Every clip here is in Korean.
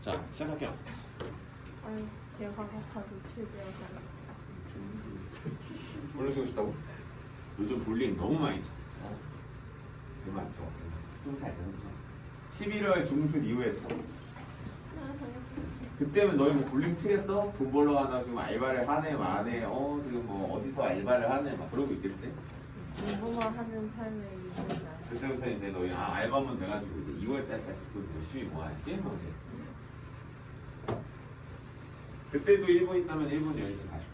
자, 시작할게요. 아니, 제가 가서 최대한 볼링 치고 싶다고? 요즘 볼링 너무 많이 쳐. 너무 많이 쳐. 20살 돼서 쳐. 11월 중순 이후에 쳐. 그때면 너희 뭐 볼링 치겠어? 돈 벌러 가나 지금 알바를 하네 마네 지금 뭐 어디서 알바를 하네 막 그러고 있겠지? 공부만 하는 삶에 이제 그때부터 이제 너희 알바만 돼가지고 이제 2월 달까지 돈 열심히 모아야지 뭐 그랬지. 그때도 일본 있으면 일본 여행 좀 가시고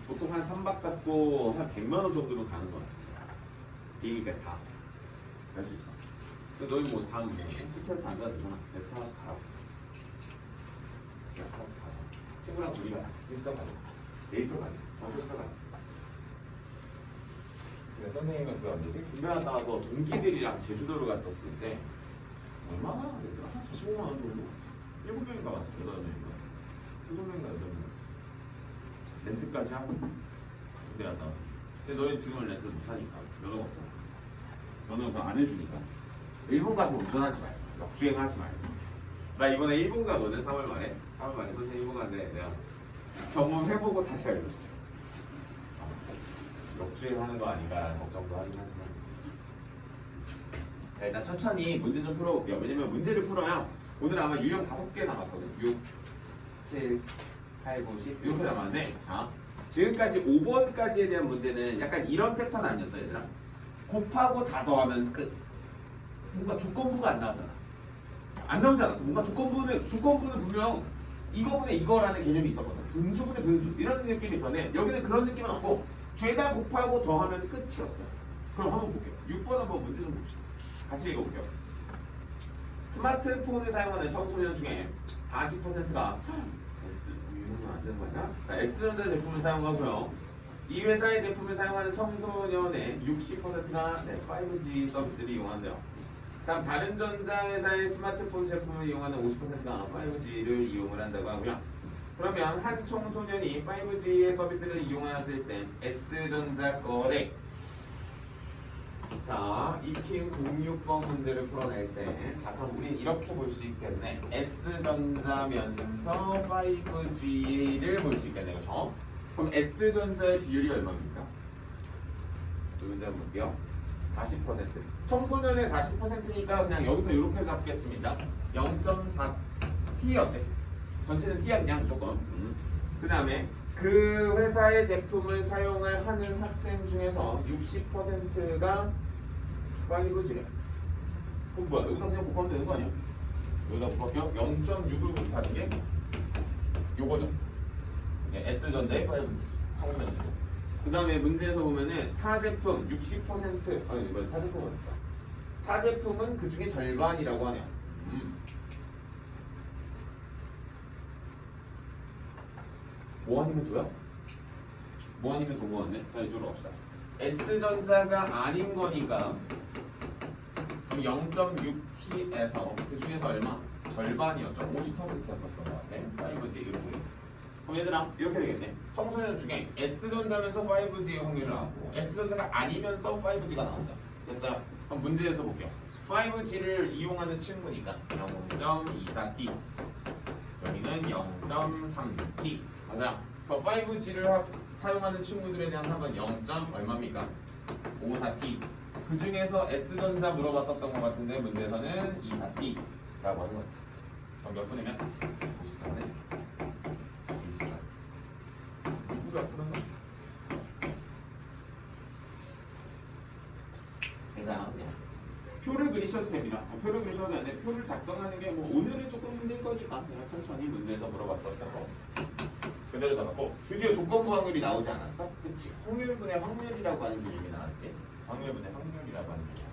보통 한 3박 잡고 한 100만 원 정도는 가는 것 같아. 비행기가 4 갈 수 있어. 근데 너희 뭐잠 호텔에서 앉아도 되잖아. 게스트하우스 가라고. 게스트하우스 가라. 친구랑 둘이 가라. 셋이서 가자. 넷이서 가자. 다섯이서 가자. 근데 선생님은 그 언제지? 군대 갔다 와서 동기들이랑 제주도를 갔었을 때 얼마나 하겠더라? 한 45만 원 정도? 7명인가 갔어. 8명인가? 7명인가 8명 갔어. 렌트까지 하고 군대 갔다 와서. 근데 너희는 지금은 렌트 못하니까 면허가 없잖아. 면허 그거 안 해주니까 일본 가서 운전하지 말고 역주행하지 말고. 나 이번에 일본 가거든. 3월 말에 선생님 일본 갔는데 내가 경험해보고 다시 알려줄게. 역주행하는 거 아닌가라는 걱정도 하긴 하지만 자 일단 천천히 문제 좀 풀어볼게요. 왜냐면 문제를 풀어야 오늘 아마 유형 5개 남았거든. 6, 7, 8, 9, 10 이렇게 남았는데 자 지금까지 5번까지에 대한 문제는 약간 이런 패턴 아니었어 얘들아? 곱하고 다 더하면 끝. 뭔가 조건부가 안 나왔잖아. 안 나오지 않았어. 뭔가 조건부는 분명 이거분의 이거라는 개념이 있었거든. 분수분의 분수 이런 느낌이 있었는데 여기는 그런 느낌은 없고 죄다 곱하고 더하면 끝이었어요. 그럼 한번 볼게요. 6번 한번 문제 좀 봅시다. 같이 읽어볼게요. 스마트폰을 사용하는 청소년 중에 40%가 S, 이러면 안 되는 거 아니야? 자, S전자 제품을 사용하고요. 이 회사의 제품을 사용하는 청소년의 60%가 5G 서비스를 이용한대요. 다음 다른 전자회사의 스마트폰 제품을 이용하는 50%가 5G를 이용을 한다고 하고요. 그러면 한 청소년이 5G의 서비스를 이용했을 때 S전자 거래 자, 익힌 06번 문제를 풀어낼 때 자, 그럼 우린 이렇게 볼 수 있겠네. S전자면서 5G를 볼 수 있겠네. 그렇죠? 그럼 S전자의 비율이 얼마입니까? 그 문제 한번 볼게요. 40%. 청소년의 40%니까 그냥 여기서 이렇게 잡겠습니다. 0.4 T 어때? 전체는 T야 그냥 무조건. 그 다음에 그 회사의 제품을 사용을 하는 학생 중에서 60%가 5G래. 그럼 뭐야? 여기다 그냥 곱하면 되는 거 아니야? 여기다 곱할게요. 0.6을 곱하는 게 요거죠. 이제 S전자의 5G 청소년들. 그 다음에 문제에서 보면은 타제품 60% 아니 이거 타제품 어딨어? 타제품은 그 중에 절반이라고 하네요. 뭐 아니면 도야? 뭐 아니면 도 모았네? 자 이쪽으로 갑시다. S전자가 아닌 거니까 0.6T에서 그 중에서 얼마? 절반이었죠. 50%였었던 것 같아. 5G 이렇게. 그럼 얘들아 이렇게 되겠네. 청소년 중에 S전자면서 5G의 확률을 나왔고 S전자가 아니면서 5G가 나왔어요. 됐어요? 그럼 문제에서 볼게요. 5G를 이용하는 친구니까 0.24T 여기는 0.3T 맞아. 5G를 사용하는 친구들에 대한 합은 0. 얼마입니까? 54T 그 중에서 S전자 물어봤었던 것 같은데 문제에서는 24T라고 하는 거예요. 그럼 몇 분이면? 54네 24 누구가 그런가? 대단하네요. 표를 그리셔도 됩니다. 표를 그리셔도 되는데 표를 작성하는 게 뭐 오늘은 조금 힘들 거니까 그냥 천천히 문제에서 물어봤었던 거 그대로 적었고 드디어 조건부 확률이 나오지 않았어? 그치? 확률분의 확률이라고 하는 개념이 나왔지? 확률분의 확률이라고 하는 개념.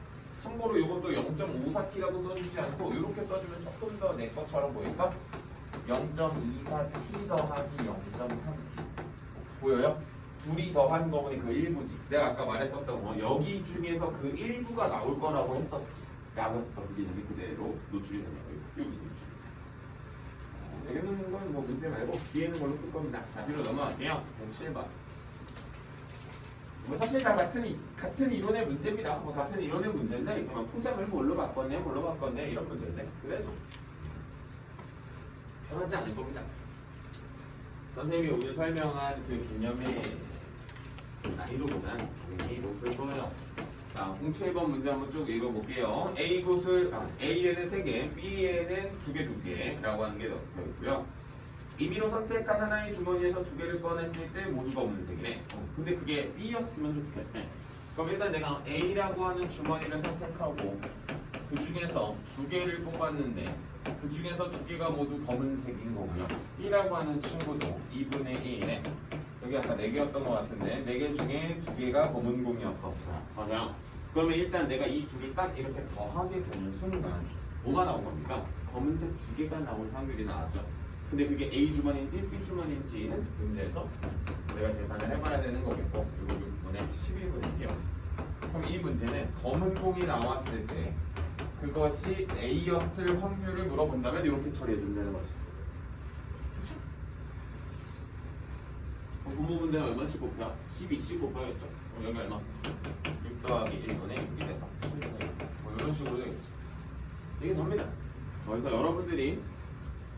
참고로 이것도 0.54T라고 써주지 않고 이렇게 써주면 조금 더 내 것처럼 보일까? 0.24T 더하기 0.3T 보여요? 둘이 더한 거 보니 그 일부지. 내가 아까 말했었던 거 여기 중에서 그 일부가 나올 거라고 했었지 라고 했었던 그 개념이 그대로 노출이 되냐고 여기서 노출. 여기는 건 뭐 문제 말고 뒤에는 걸로 풀 겁니다. 자 뒤로 넘어갈게요. 7번. 뭐 사실 다 같은 이론의 문제입니다. 뭐 같은 이론의 문제인데 있지만 포장을 뭘로 바꿨네 이런 문제인데 그래도 변하지 않을 겁니다. 선생님이 오늘 설명한 그 개념의 난이도보단 당연히 높을 거예요. 자, 07번 문제 한번 쭉 읽어볼게요. A에는 3개, B에는 2개라고 하는 게 적혀 있고요. 임의로 선택한 하나의 주머니에서 2개를 꺼냈을 때 모두가 검은색이네. 근데 그게 B였으면 좋겠네. 그럼 일단 내가 A라고 하는 주머니를 선택하고 그 중에서 2개를 뽑았는데 그 중에서 2개가 모두 검은색인 거고요. B라고 하는 친구도 2분의 1에 여기 아까 4개였던 것 같은데 4개 중에 2개가 검은 공이었었어요. 맞아요. 그러면 일단 내가 이 둘을 딱 이렇게 더하게 되는 순간 뭐가 나온 겁니까? 검은색 2개가 나올 확률이 나왔죠. 근데 그게 A 주머니인지 B 주머니인지는 문제에서 내가 계산을 해봐야 되는 거겠고 이거 6분의 11분이에요. 그럼 이 문제는 검은 공이 나왔을 때 그것이 A였을 확률을 물어본다면 이렇게 처리해주면 되는 거죠. 그렇죠? 분모 문제는 얼마씩 곱해요? 12씩 곱해야겠죠. 여기 얼마? 6 더하기 1분의 6이 돼서 11분의 1. 이런 식으로 되겠지. 이게 답니다. 그래서 여러분들이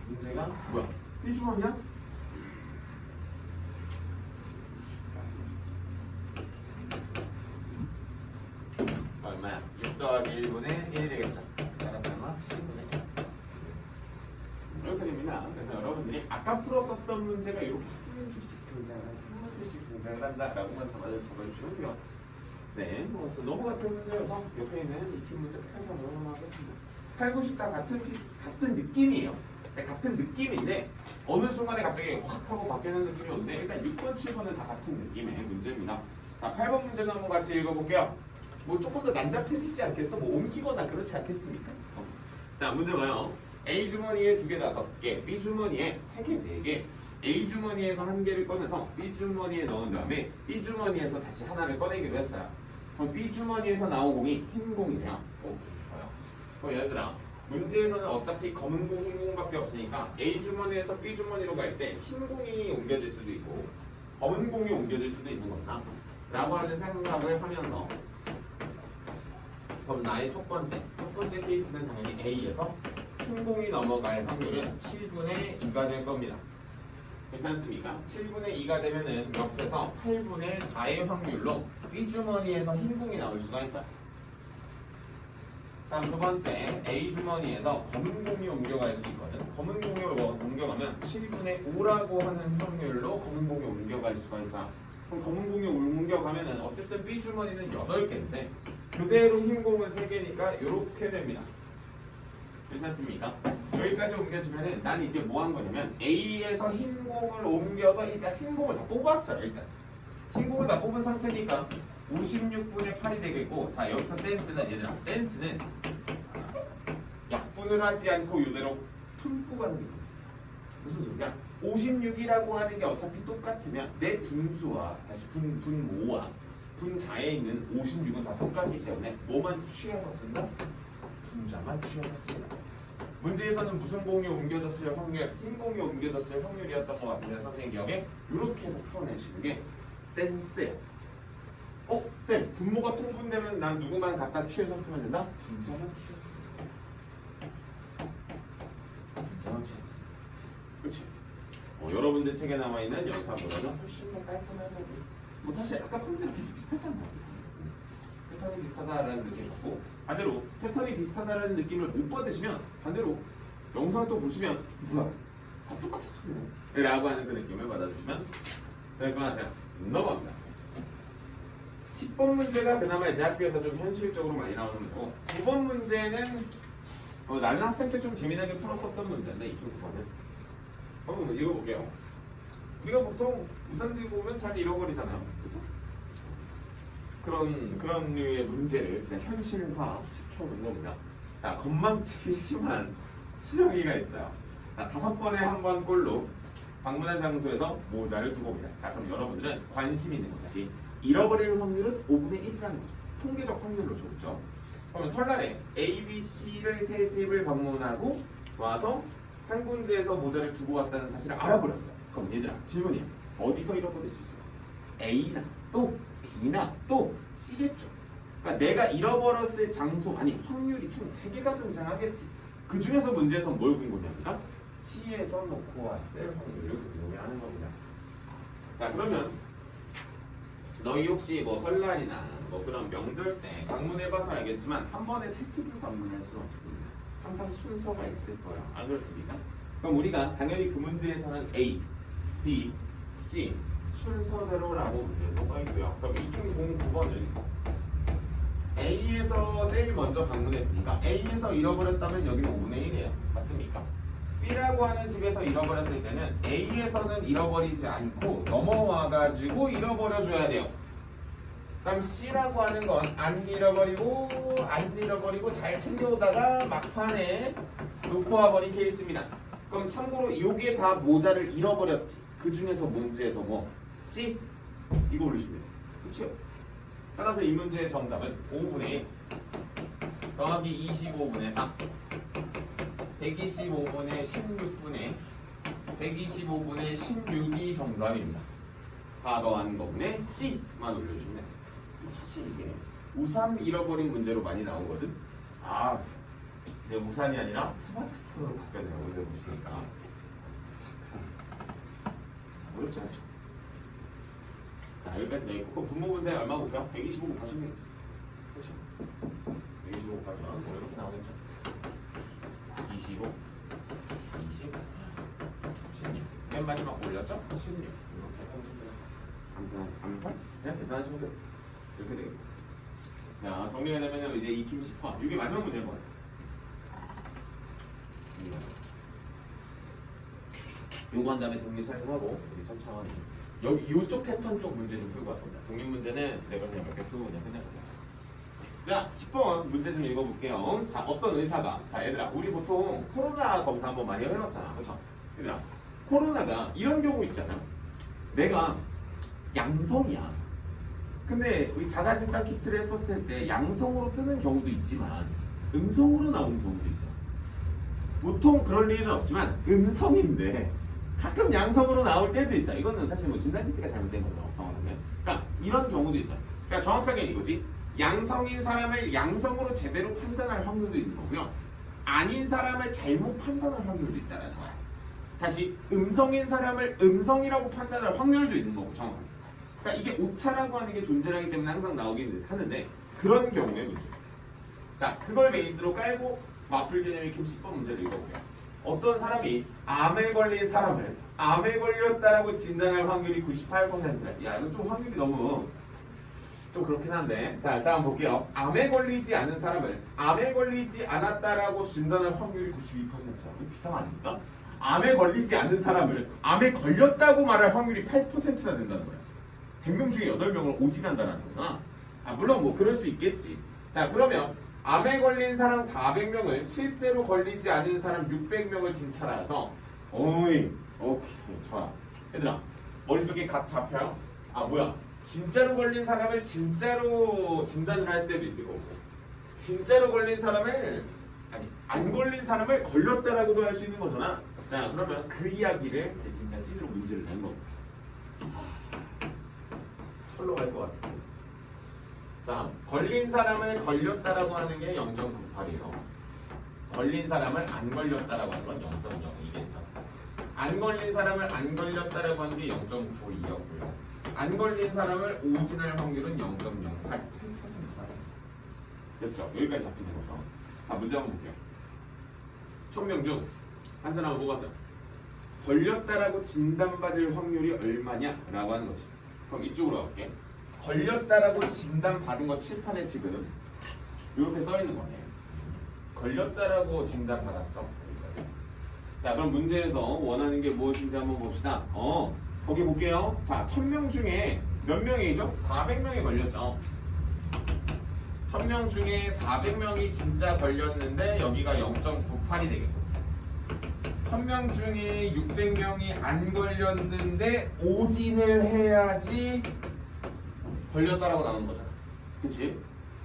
문제가 뭐야? B 주머니야? 얼마야? 6 더하기 1분의 1이 되겠죠. 따라서 얼마? 12분의 1. 이렇게 됩니다. 그래서 여러분들이 아까 풀었었던 문제가 이렇게 한 문제씩 등장을 한다라고만 잡아주시면 돼요. 네, 그래서 너무 같은 문제여서 옆에 있는 익힌 문제 8번으로 넘어가겠습니다. 8, 90 다 같은 느낌이에요. 네, 같은 느낌인데 어느 순간에 갑자기 확 하고 바뀌는 느낌이 오는데 일단 6번, 7번은 다 같은 느낌의 문제입니다. 자, 8번 문제도 한번 같이 읽어볼게요. 뭐 조금 더 난잡해지지 않겠어? 뭐 옮기거나 그렇지 않겠습니까? 자, 문제 봐요. A 주머니에 2개 5개, B 주머니에 3개 4개. A 주머니에서 1개를 꺼내서 B 주머니에 넣은 다음에 B 주머니에서 다시 하나를 꺼내기로 했어요. 그럼 B 주머니에서 나온 공이 흰 공이래요. 오케이, 좋아요. 그럼 얘들아, 문제에서는 어차피 검은 공, 흰 공밖에 없으니까 A 주머니에서 B 주머니로 갈 때 흰 공이 옮겨질 수도 있고 검은 공이 옮겨질 수도 있는 거다 라고 하는 생각을 하면서 그럼 나의 첫 번째 케이스는 당연히 A에서 흰 공이 넘어갈 확률은 7분의 2가 될 겁니다. 괜찮습니까? 7분의 2가 되면은 옆에서 8분의 4의 확률로 B 주머니에서 흰 공이 나올 수가 있어요. 다음 두 번째, A 주머니에서 검은 공이 옮겨갈 수 있거든. 검은 공이 옮겨가면 7분의 5라고 하는 확률로 검은 공이 옮겨갈 수가 있어요. 그럼 검은 공이 옮겨가면은 어쨌든 B 주머니는 8개인데 그대로 흰 공은 3개니까 이렇게 됩니다. 괜찮습니까? 여기까지 옮겨주면은 난 이제 뭐 한 거냐면 A에서 흰 공을 옮겨서 일단 흰 공을 다 뽑았어요. 일단 흰 공을 다 뽑은 상태니까 56분의 8이 되겠고, 자 여기서 센스는 약분을 하지 않고 이대로 품고 가는 게 거지. 무슨 소리야? 56이라고 하는 게 어차피 똑같으면 내 분수와 다시 분모와 분자에 있는 56은 다 똑같기 때문에 뭐만 취해서 쓴다? 분자만 취해서 쓴다. 문제에서는 무슨 공이 옮겨졌을 확률, 흰 공이 옮겨졌을 확률이었던 것 같은데 선생님 기억에 이렇게 해서 풀어내시는 게 센스예요. 쌤, 분모가 통분되면 난 누구만 갖다 취해서 쓰면 된다? 분자만 취해서 쓴다. 분자만 취해서 쓴다. 그렇지? 여러분들 책에 나와 있는 연산보다는 훨씬 더 깔끔하고 뭐 사실 아까 푸른색은 계속 비슷하지 않나요? 패턴이 비슷하다라는 느낌 받고 반대로 패턴이 비슷하다라는 느낌을 못 받으시면 반대로 영상을 또 보시면 뭐야? 다 똑같은 소리네 라고 하는 그 느낌을 받아주시면 될 것 같아요. 넘어갑니다. 10번 문제가 그나마 이제 학교에서 좀 현실적으로 많이 나오는 문제고 9번 문제는 나는 학생 때 좀 재미나게 풀었었던 문제인데 이 9번은 한번 읽어볼게요. 우리가 보통 우산 들고 오면 잘 잃어버리잖아요. 그죠? 그런 류의 문제를 진짜 현실화 시켜놓은 겁니다. 자, 건망치기 심한 수정이가 있어요. 자, 5번에 한 번 꼴로 방문한 장소에서 모자를 두고 옵니다. 자, 그럼 여러분들은 관심 있는 것이 잃어버릴 확률은 5분의 1이라는 거죠. 통계적 확률로 줬죠. 그러면 설날에 A, B, C를 세 집을 방문하고 와서 한 군데에서 모자를 두고 왔다는 사실을 알아버렸어요. 그럼 얘들아, 질문이야. 어디서 잃어버릴 수 있어요? A나 또 B나 또 C겠죠. 그러니까 내가 잃어버렸을 장소, 아니 확률이 총 3개가 등장하겠지. 그 중에서 문제에서 뭘 궁금해합니다? C에서 놓고 왔을 확률을 의미하는 겁니다. 자, 그러면 너희 혹시 뭐 설날이나 뭐 그런 명절 때 방문해봐서 알겠지만 한 번에 세 집을 방문할 수는 없습니다. 항상 순서가 있을 거야. 안 그렇습니까? 그럼 우리가 당연히 그 문제에서는 A, B, C 순서대로라고 문제도 써있고요. 그럼 2.09번은 A에서 제일 먼저 방문했으니까 A에서 잃어버렸다면 여기는 5분의 1이에요. 맞습니까? B라고 하는 집에서 잃어버렸을 때는 A에서는 잃어버리지 않고 넘어와가지고 잃어버려줘야 돼요. 그럼 C라고 하는 건 안 잃어버리고 잘 챙겨오다가 막판에 놓고 와버린 케이스입니다. 그럼 참고로 요게 다 모자를 잃어버렸지. 그 중에서 문제에서 뭐 C? 이거 올리시면 돼요. 그렇죠? 따라서 이 문제의 정답은 5분의 더하기 25분의 3 125분의 16분의 125분의 16이 정답입니다. 다 더하는 거분의 C만 올려주시면 돼요. 사실 이게 우산 잃어버린 문제로 많이 나오거든. 아, 이제 우산이 아니라 스마트폰으로 바뀌었네요. 문제 보시니까. 잠깐. 어렵지 않죠? 자, 여기까지 내있고 그럼 분모 문제 얼마 볼까요? 125 곱하시면 되겠죠. 그렇죠? 125 곱하면 뭐 이렇게 나오겠죠. 25, 20, 16. 맨 마지막 올렸죠? 16. 이거 계산하시면 돼요. 암산? 그냥 계산하시면 돼요. 이렇게 되겠다. 자, 정리가 되면 이제 익힘 10번. 이게 마지막 문제인 것 같아요. 요거 한 다음에 독립 사용하고 우리 천천히 여기 요쪽 패턴 쪽 문제 좀 풀고 갈 겁니다. 독립 문제는 내가 그냥 몇 개 풀고 그냥 끝낼 겁니다. 자, 10번 문제 좀 읽어볼게요. 자, 어떤 의사가 자, 얘들아, 우리 보통 코로나 검사 한번 많이 해놨잖아. 그렇죠? 얘들아, 코로나가 이런 경우 있잖아. 내가 양성이야. 근데 우리 자가진단 키트를 했었을 때 양성으로 뜨는 경우도 있지만 음성으로 나오는 경우도 있어. 보통 그럴 일은 없지만 음성인데 가끔 양성으로 나올 때도 있어. 이거는 사실 뭐 진단 키트가 잘못된 거죠. 정확하게. 그러니까 이런 경우도 있어. 그러니까 정확하게 이거지. 양성인 사람을 양성으로 제대로 판단할 확률도 있는 거고요. 아닌 사람을 잘못 판단할 확률도 있다는 거야. 다시 음성인 사람을 음성이라고 판단할 확률도 있는 거고 정확하게. 그러니까 이게 오차라고 하는 게 존재하기 때문에 항상 나오긴 하는데 그런 경우에 문제. 자, 그걸 베이스로 깔고 마플 개념 익힘 10번 문제를 읽어볼게요. 어떤 사람이 암에 걸린 사람을 암에 걸렸다라고 진단할 확률이 98%래. 야, 이거 좀 확률이 너무 좀 그렇긴 한데. 자, 일단 한번 볼게요. 암에 걸리지 않은 사람을 암에 걸리지 않았다라고 진단할 확률이 92%야. 이거 비상 아닙니까? 암에 걸리지 않은 사람을 암에 걸렸다고 말할 확률이 8%나 된다는 거야. 100명 중에 8명을 오진한다는 거잖아. 아, 물론 뭐 그럴 수 있겠지. 자, 그러면 암에 걸린 사람 400명을 실제로 걸리지 않은 사람 600명을 진찰해서 오케이, 좋아. 얘들아, 머릿속에 각 잡혀요? 아, 뭐야, 진짜로 걸린 사람을 진짜로 진단을 할 때도 있을 거고 진짜로 걸린 사람을 아니, 안 걸린 사람을 걸렸다라고도 할 수 있는 거잖아. 자, 그러면 그 이야기를 이제 진짜 찐으로 문제를 낸 거고 철로 갈 것 같아. 자, 걸린 사람을 걸렸다라고 하는 게 0.98이에요. 걸린 사람을 안 걸렸다라고 하는 건 0.02겠죠. 안 걸린 사람을 안 걸렸다라고 하는 게 0.92였고요. 안 걸린 사람을 오진할 확률은 0.088%가 됐죠? 여기까지 잡히는 거죠. 자, 문제 한번 볼게요. 1000명 중 한 사람은 뽑았어요. 걸렸다라고 진단받을 확률이 얼마냐라고 하는 거지. 그럼 이쪽으로 가볼게. 걸렸다라고 진단받은 거 칠판에 지금 이렇게 써있는 거네. 걸렸다라고 진단받았죠. 여기까지. 자, 그럼 문제에서 원하는 게 무엇인지 한번 봅시다. 거기 볼게요. 자, 1000명 중에 몇 명이죠? 400명이 걸렸죠. 1000명 중에 400명이 진짜 걸렸는데 여기가 0.98이 되겠고 1000명 중에 600명이 안 걸렸는데 오진을 해야지 걸렸다라고 나오는 거잖아. 그치?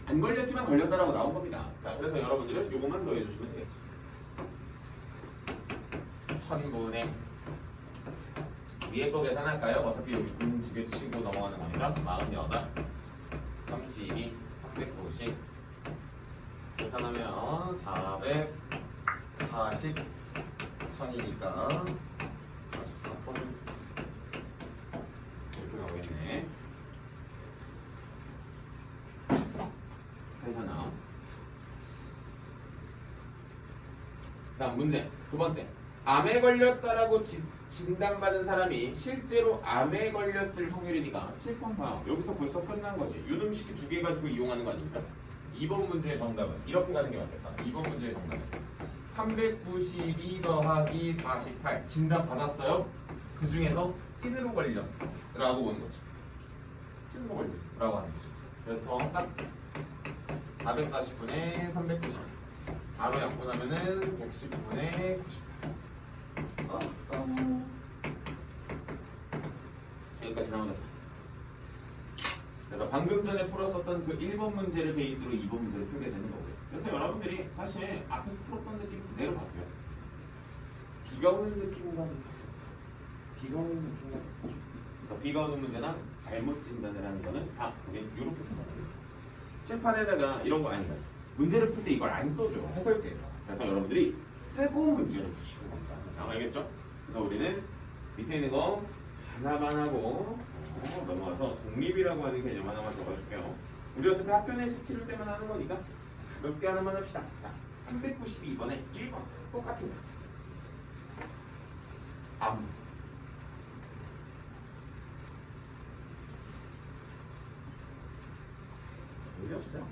안 걸렸지만 걸렸다라고 나온 겁니다. 자, 그래서 여러분들은 요거만 더해 주시면 되겠지. 1000분의 위에 거 계산할까요? 어차피 여기 두 개 치고 넘어가는 거니까 48, 32, 390 계산하면 440, 1000이니까 44% 이렇게 나오겠네. 괜찮아. 다음 문제 두 번째. 암에 걸렸다라고 진단받은 사람이 실제로 암에 걸렸을 확률이니까 7번 봐. 여기서 벌써 끝난 거지. 요놈식이 두 개 가지고 이용하는 거 아닙니까? 2번 문제의 정답은 이렇게 가는 게 맞겠다. 2번 문제의 정답은 392 더하기 48 진단 받았어요. 그 중에서 찐으로 걸렸어 라고 보는 거지. 찐으로 걸렸어 라고 하는 거지. 그래서 딱 440분의 390 4로 약분하면은 110분의 98 여기까지 나오네. 그래서 방금 전에 풀었었던 그 1번 문제를 베이스로 2번 문제를 풀게 되는 거고요. 그래서 여러분들이 사실 앞에서 풀었던 느낌 그대로 바뀌어요. 비가 오는 느낌과 비슷하셨어요. 비가 오는 느낌과 비슷하죠. 그래서 비가 오는 문제나 잘못 진단을 하는 거는 다 우리 이렇게 풀거든요. 칠판에다가 이런 거 아니면 문제를 풀 때 이걸 안 써줘. 해설지에서. 그래서 여러분들이 쓰고 문제를 푸시는 겁니다. 그래서 알겠죠? 그래서 우리는 밑에 있는 거 하나만 하고 넘어가서 독립이라고 하는 개념 하나만 적어줄게요. 우리 어차피 학교 내시 치를 때만 하는 거니까 가볍게 하나만 합시다. 자, 392번에 1번 똑같은 거. 암. 문제 없어요.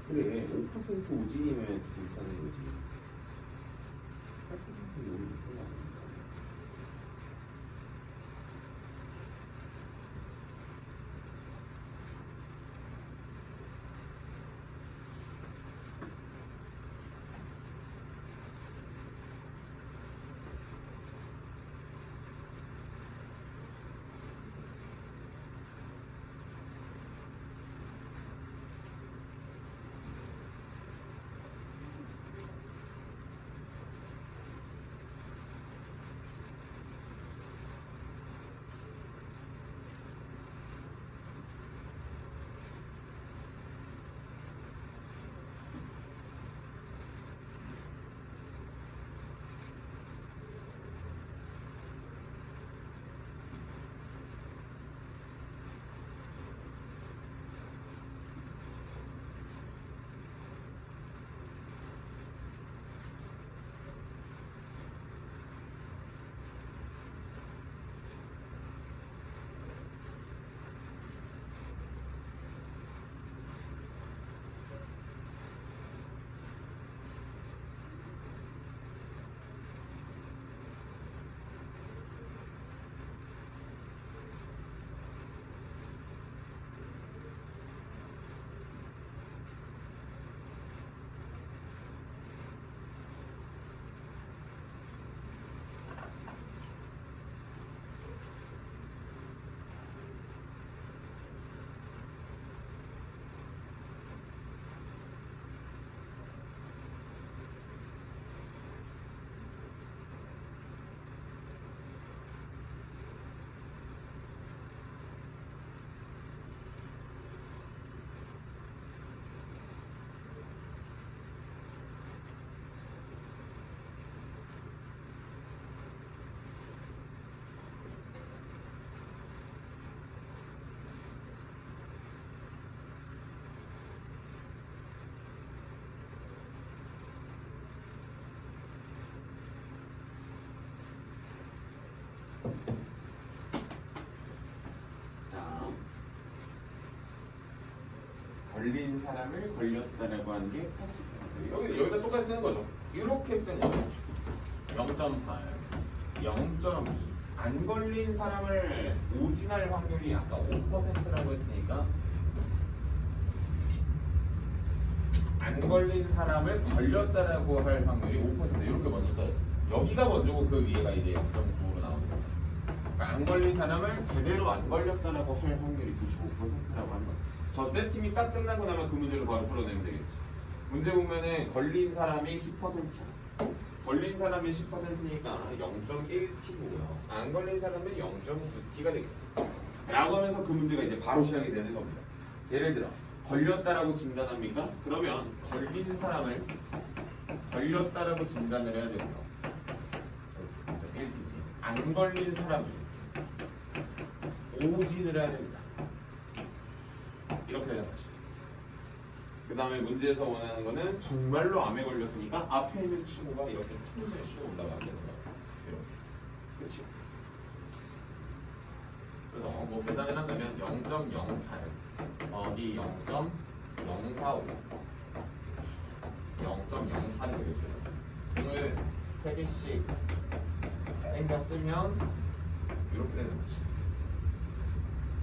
그래 5% 오진이면 괜찮은 거지. 8% 너무 높은 거 아닙니까? 걸린 사람을 걸렸다라고 하는 게 80%. 여기다 똑같이 쓰는 거죠. 이렇게 쓰는 거죠. 0.8, 0.2. 안 걸린 사람을 오진할 확률이 아까 5%라고 했으니까 안 걸린 사람을 걸렸다라고 할 확률이 5%. 이렇게 먼저 써야지. 여기가 먼저고 그 위에가 이제 0.9로 나오는 거죠. 그러니까 안 걸린 사람을 제대로 안 걸렸다라고 할 확률이 95%라고 하는 거야. 저 세팅이 딱 끝나고 나면 그 문제를 바로 풀어내면 되겠지. 문제 보면은 걸린 사람이 10%잖아. 걸린 사람이 10%니까 0.1t고요. 안 걸린 사람은 0.9t가 되겠지. 라고 하면서 그 문제가 이제 바로 시작이 되는 겁니다. 예를 들어 걸렸다라고 진단합니까? 그러면 걸린 사람을 걸렸다라고 진단을 해야 되고요. 0.1t지. 안 걸린 사람을 오진을 해야 됩니다. 이렇게 되는 거지. 그 다음에 문제에서 원하는 거는 정말로 암에 걸렸으니까 앞에 있는 친구가 이렇게 스물씩 올라가게 되는 거야. 이렇게. 그치? 그래서 뭐 계산을 한다면 0.08 어디 0.045 0.08이 되겠죠. 오늘 3개씩 땡겨 쓰면 이렇게 되는 거지.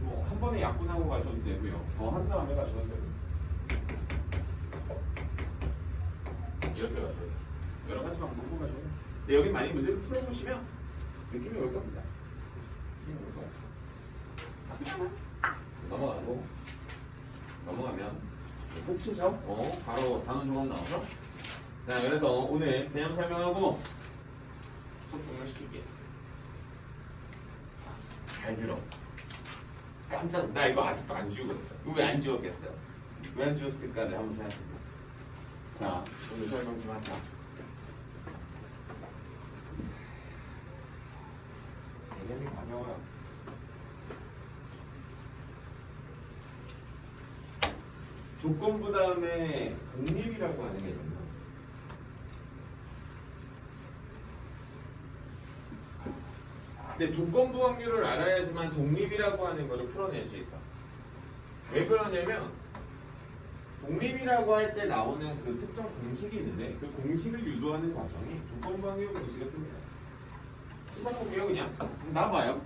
뭐 한 번에 약분하고 가셔도 되고요. 더 한 다음에 가셔도 되고요. 이렇게 가셔야 돼요. 여러 가지 방법으로 가셔야 돼요. 근데 여기 많이 문제를 풀어보시면 느낌이 올 겁니다. 느낌이 올 거예요. 넘어가고 넘어가면 끝이죠. 바로 단원 조각 나오죠. 자, 그래서 오늘 개념 설명하고 수업 종료시킬게요. 자, 잘 들어. 깜짝 나 이거 아직도 안 지우거든요. 왜 안 지웠겠어요? 왜 안 지웠을까를 한번 생각해볼게요. 자, 오늘 설명 좀 할까? 개념이 가벼워요. 조건부 다음에 독립이라고 하는 게 있나? 근데 조건부 확률을 알아야지만 독립이라고 하는 거를 풀어낼 수 있어. 왜 그러냐면 독립이라고 할 때 나오는 그 특정 공식이 있는데 그 공식을 유도하는 과정이 조건부 확률 공식을 씁니다. 시작할게요. 그냥 나와봐요.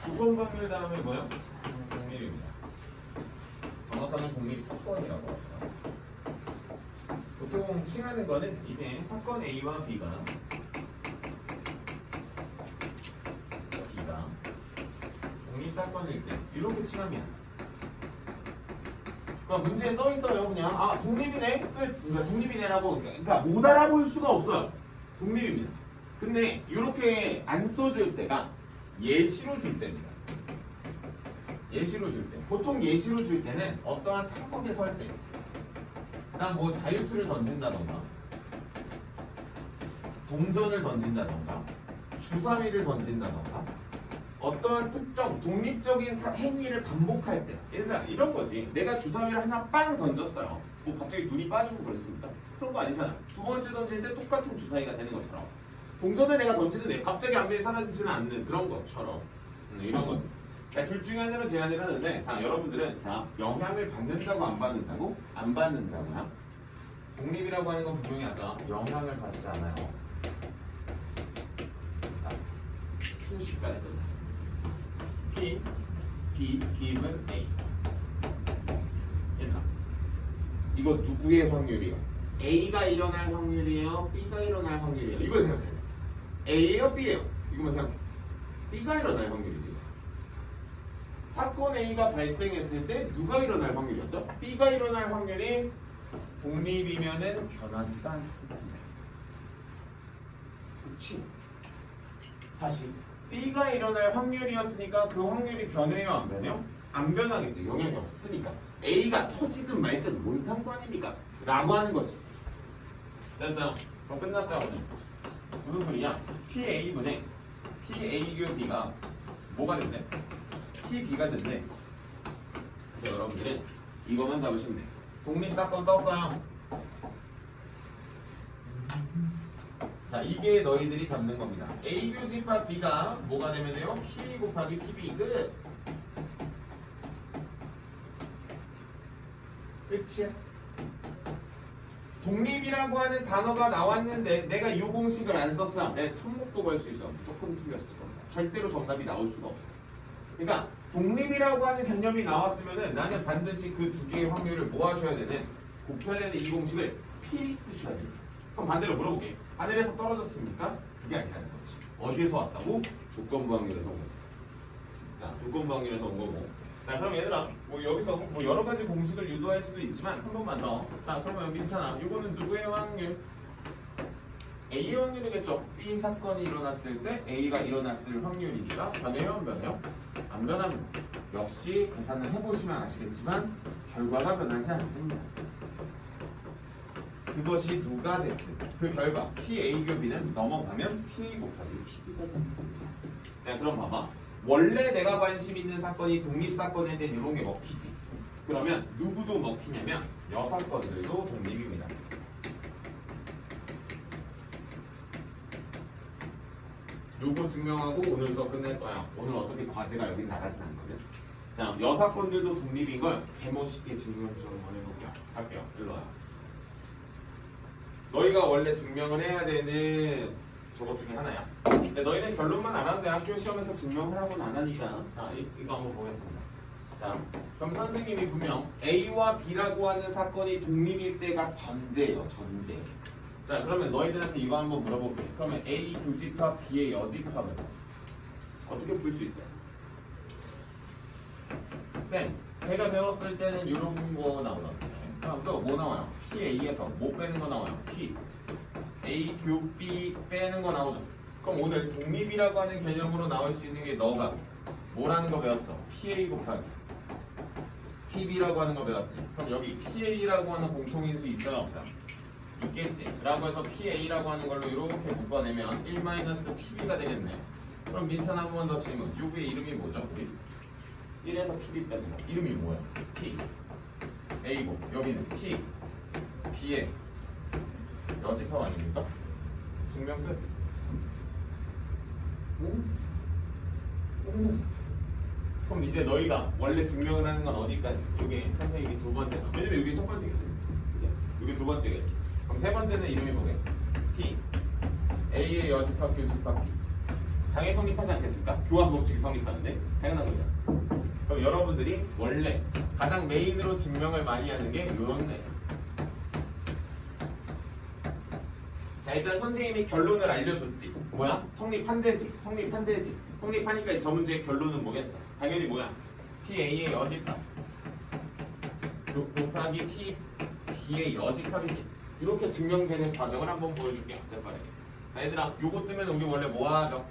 조건부 확률 다음에 뭐요? 독립입니다. 정확하게 독립 사건이라고 합니다. 보통 칭하는 거는 이제 사건 A와 B가 독립 사건일 때 이렇게 칭합니다. 그러니까 문제에 써 있어요. 그냥 독립이네. 끝. 그러니까 독립이네라고. 그러니까 못 알아볼 수가 없어요. 독립입니다. 근데 이렇게 안 써줄 때가 예시로 줄 때입니다. 예시로 줄 때. 보통 예시로 줄 때는 어떠한 타석에 설 때, 그냥 뭐 자유투를 던진다던가, 동전을 던진다던가, 주사위를 던진다던가, 어떠한 특정 독립적인 행위를 반복할 때, 얘들아 이런 거지. 내가 주사위를 하나 빵 던졌어요. 뭐 갑자기 눈이 빠지고 그랬습니까? 그런 거 아니잖아. 두 번째 던지는데 똑같은 주사위가 되는 것처럼, 동전을 내가 던지는데 갑자기 앞면이 사라지지는 않는 그런 것처럼 이런 것. 자, 둘 중에 하나는 제안을 하는데, 자, 여러분들은 자 영향을 받는다고 안 받는다고? 안 받는다고요? 독립이라고 하는 건 분명히 아까 영향을 받지 않아요. 자, 순식간에 끝나. P, B, 기분 A. 얘들아, 이거 누구의 확률이요? A가 일어날 확률이에요? B가 일어날 확률이에요? 이걸 생각해. A예요? B예요? 이거만 생각해. B가 일어날 확률이지. 사건 A가 발생했을 때 누가 일어날 확률이었어? B가 일어날 확률이 독립이면은 변하지가 않습니다. 그렇지? 다시 B가 일어날 확률이었으니까 그 확률이 변해요? 안 변해요? 안 변하겠지. 영향이 없으니까. A가 터지든 말든 뭔 상관입니까? 라고 하는 거지. 됐어요. 그럼 끝났어요. 오늘. 무슨 소리냐? PA분의 PAQB가 뭐가 된대? PB가 된대. 그래서 여러분들은 이거만 잡으시면 돼. 독립사건 떴어요. 자, 이게 너희들이 잡는 겁니다. A 교집합 B가 뭐가 되면 돼요? P 곱하기 PB. 끝. 끝이야. 독립이라고 하는 단어가 나왔는데 내가 이 공식을 안 썼어. 내 손목도 걸 수 있어. 무조건 틀렸을 겁니다. 절대로 정답이 나올 수가 없어. 그러니까 독립이라고 하는 개념이 나왔으면은 나는 반드시 그 두 개의 확률을 뭐 하셔야 되는 곱해야 되는 이 공식을 필히 쓰셔야 돼요. 그럼 반대로 물어볼게. 하늘에서 떨어졌습니까? 그게 아니라는 거지. 어디에서 왔다고? 조건부 확률에서 온 거고. 자, 조건부 확률에서 온 거고. 자, 그럼 얘들아, 뭐 여기서 뭐 여러 가지 공식을 유도할 수도 있지만 한 번만 더. 자, 그러면 민찬아, 이거는 누구의 확률? A의 확률이겠죠. B 사건이 일어났을 때 A가 일어났을 확률이니까 변해요, 안 변해요? 안 변합니다. 역시 계산을 해보시면 아시겠지만 결과가 변하지 않습니다. 그것이 누가 됐든 그 결과 PA 교비는 넘어가면 PA 곱하기 PB가 됩니다. 자, 그럼 봐봐. 원래 내가 관심 있는 사건이 독립사건일 때 이런 게 먹히지. 그러면 누구도 먹히냐면 여사건들도 독립입니다. 요거 증명하고 오늘 수업 끝낼 거야. 오늘 어차피 과제가 여기 나가진 않거든. 자, 여사건들도 독립인 걸 개멋있게 증명 좀 해볼게요. 갈게요. 일로 와요. 너희가 원래 증명을 해야 되는 저것 중에 하나야. 근데 너희는 결론만 알아도 돼. 학교 시험에서 증명하라고는 안 하니까. 자, 이거 한번 보겠습니다. 자, 그럼 선생님이 분명 A와 B라고 하는 사건이 독립일 때가 전제예요. 전제. 자, 그러면 너희들한테 이거 한번 물어볼게. 그러면 A 교집합, B의 여집합은 어떻게 풀 수 있어요? 쌤, 제가 배웠을 때는 이런 거 나오던데. 또 뭐 나와요? PA에서 뭐 빼는 거 나와요? P. A 교 B 빼는 거 나오죠. 그럼 오늘 독립이라고 하는 개념으로 나올 수 있는 게 너가 뭐라는 거 배웠어? PA 곱하기 PB라고 하는 거 배웠지. 그럼 여기 PA라고 하는 공통인수 있어요, 없어요? 있겠지. 라고 해서 PA라고 하는 걸로 이렇게 묶어내면 1-PB가 되겠네. 그럼 민찬 한 번 더 질문. 요게 이름이 뭐죠? 우리 1에서 PB 빼는 거. 이름이 뭐야? P. A고 여기는 P. B의 여집합 아닙니까? 증명 끝. 그럼 이제 너희가 원래 증명을 하는 건 어디까지? 이게 선생님이 두 번째죠. 왜냐면 이게 첫 번째겠지. 그치? 이게 두 번째겠지. 그럼 세 번째는 이름이 뭐겠어? P. A의 여집합 교집합 P. 당연히 성립하지 않겠습니까? 교환 법칙이 성립하는데 당연한 거죠. 그럼 여러분들이 원래 가장 메인으로 증명을 많이 하는 게 이런 애. 자, 일단 선생님이 결론을 알려줬지. 뭐야? 성립한대지. 성립한대지. 성립하니까 이 저 문제의 결론은 뭐겠어? 당연히 뭐야? PA의 여집합 곱하기 PB의 여집합이지. 이렇게 증명되는 과정을 한번 보여줄게. 재빠르게. 자, 얘들아, 요거 뜨면 우리 원래 뭐 하죠?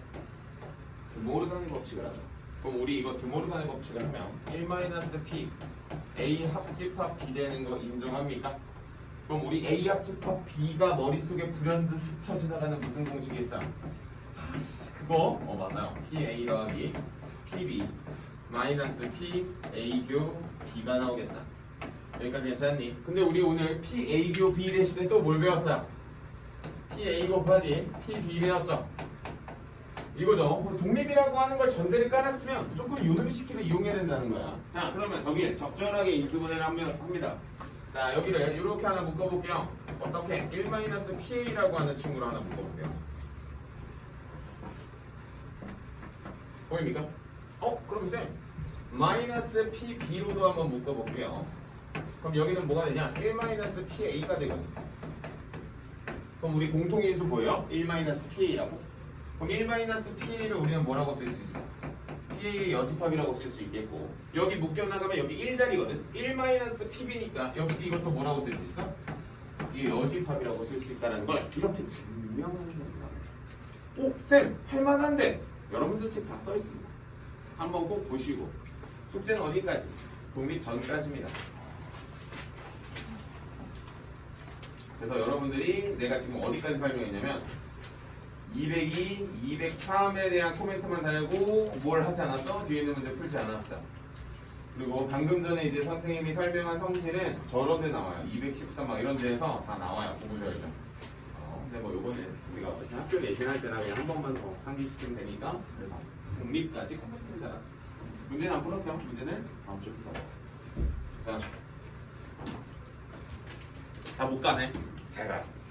드모르간의 법칙을 하죠. 그럼 우리 이거 드모르간의 법칙을 하면 1-P A 합집합 B 되는 거 인정합니까? 그럼 우리 A 합집합 B가 머릿속에 불현듯 스쳐 지나가는 무슨 공식이 있어요? 그거? 맞아요. PA 더하기 PB 마이너스 PA 교 B가 나오겠다. 여기까지 괜찮니? 근데 우리 오늘 PA 교 B 대신에 또 뭘 배웠어요? PA 곱하기 PB 배웠죠? 이거죠. 독립이라고 하는 걸 전제를 깔았으면 무조건 요등식기를 이용해야 된다는 거야. 자, 그러면 저기 적절하게 인수분해를 합니다. 자, 여기를 이렇게 하나 묶어볼게요. 어떻게? 1-PA라고 하는 친구를 하나 묶어볼게요. 보입니까? 그럼 쌤 마이너스 PB로도 한번 묶어볼게요. 그럼 여기는 뭐가 되냐? 1-PA가 되거든요. 그럼 우리 공통인수 보여요? 1-PA라고. 그럼 1-PA를 우리는 뭐라고 쓸 수 있어? PA의 여집합이라고 쓸 수 있겠고, 여기 묶여나가면 여기 1자리거든? 1-PB니까 역시 이것도 뭐라고 쓸 수 있어? 이게 여집합이라고 쓸 수 있다는 걸 이렇게 증명하는 겁니다. 오! 쌤! 할만한데! 여러분들 책 다 써있습니다. 한번 꼭 보시고. 숙제는 어디까지? 독립 전까지입니다. 그래서 여러분들이 내가 지금 어디까지 설명했냐면 202, 203에 대한 코멘트만 달고 뭘 하지 않았어? 뒤에 있는 문제 풀지 않았어. 그리고 방금 전에 이제 선생님이 설명한 성질은 저런 데 나와요. 214 막 이런 데에서 다 나와요. 보셔야죠. 근데 뭐 요거는 우리가 어쨌든 학교 내신할 때나 그냥 한 번만 더 상기시키면 되니까, 그래서 독립까지 코멘트를 달았습니다. 문제는 안 풀었어요. 문제는 다음 주에 풀어요. 자, 다 못 가네. 잘 가요.